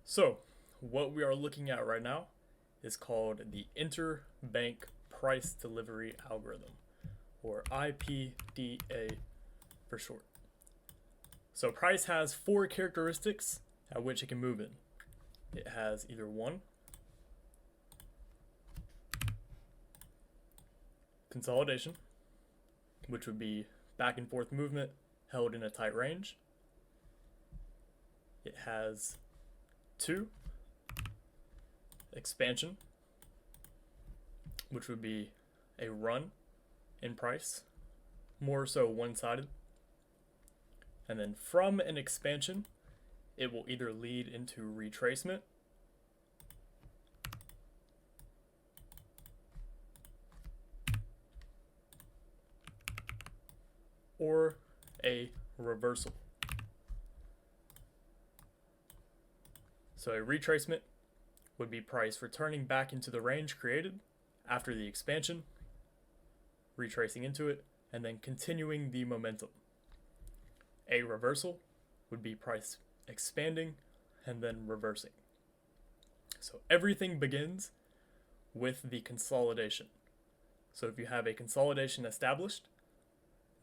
So, what we are looking at right now is called the Interbank Price Delivery Algorithm, or IPDA for short. So, price has four characteristics at which it can move in. It has either one, consolidation, which would be back and forth movement held in a tight range. It has two, expansion, which would be a run in price, more so one-sided. And then from an expansion, it will either lead into retracement or a reversal. So a retracement would be price returning back into the range created after the expansion, retracing into it, and then continuing the momentum. A reversal would be price expanding and then reversing. So everything begins with the consolidation. So if you have a consolidation established,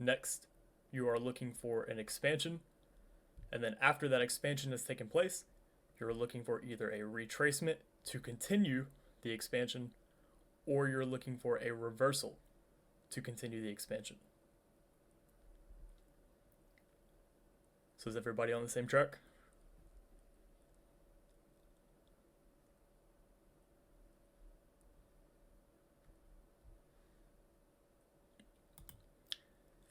next you are looking for an expansion, and then after that expansion has taken place, you're looking for either a retracement to continue the expansion, or you're looking for a reversal to continue the expansion. So is everybody on the same track?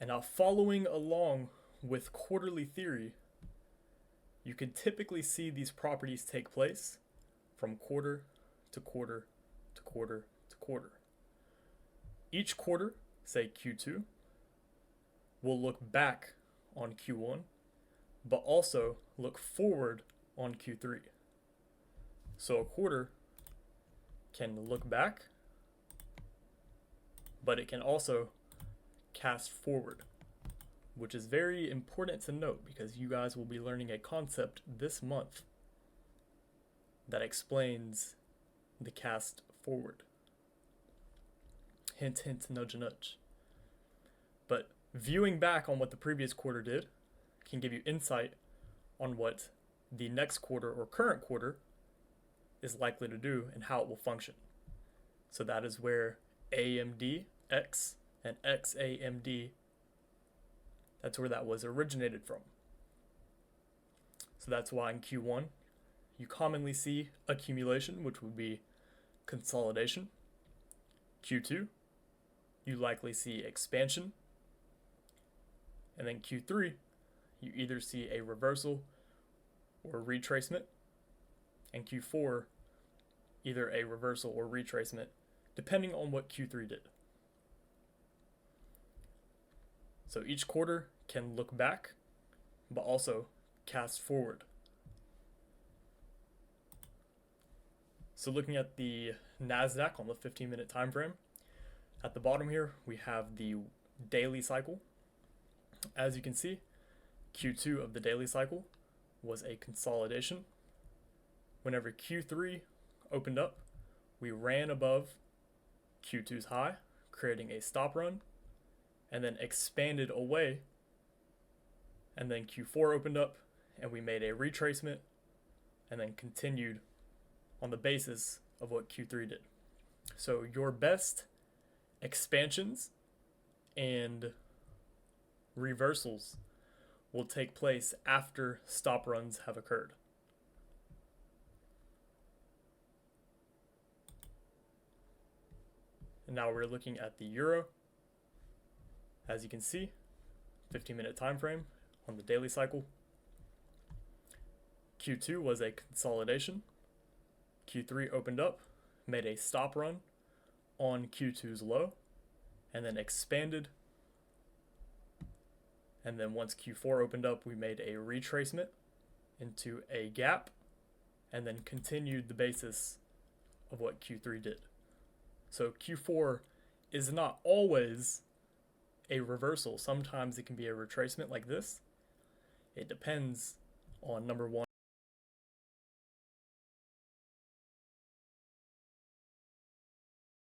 And now following along with quarterly theory, you can typically see these properties take place from quarter to quarter to quarter to quarter. Each quarter, say Q2, will look back on Q1, but also look forward on Q3. So a quarter can look back, but it can also cast forward, which is very important to note because you guys will be learning a concept this month that explains the cast forward. Hint, hint, nudge, nudge. But viewing back on what the previous quarter did can give you insight on what the next quarter or current quarter is likely to do and how it will function. So that is where AMD X and XAMD, that's where that was originated from. So that's why in Q1 you commonly see accumulation, which would be consolidation. Q2 you likely see expansion, and then Q3 you either see a reversal or retracement, and Q4 either a reversal or retracement depending on what Q3 did. So each quarter can look back, but also cast forward. So looking at the NASDAQ on the 15-minute time frame, at the bottom here we have the daily cycle. As you can see, Q2 of the daily cycle was a consolidation. Whenever Q3 opened up, we ran above Q2's high, creating a stop run, and then expanded away, and then Q4 opened up and we made a retracement and then continued on the basis of what Q3 did. So your best expansions and reversals will take place after stop runs have occurred. And now we're looking at the euro. As you can see, 15-minute time frame on the daily cycle. Q2 was a consolidation. Q3 opened up, made a stop run on Q2's low, and then expanded. And then once Q4 opened up, we made a retracement into a gap, and then continued the basis of what Q3 did. So Q4 is not always a reversal. Sometimes it can be a retracement like this. It depends on number one,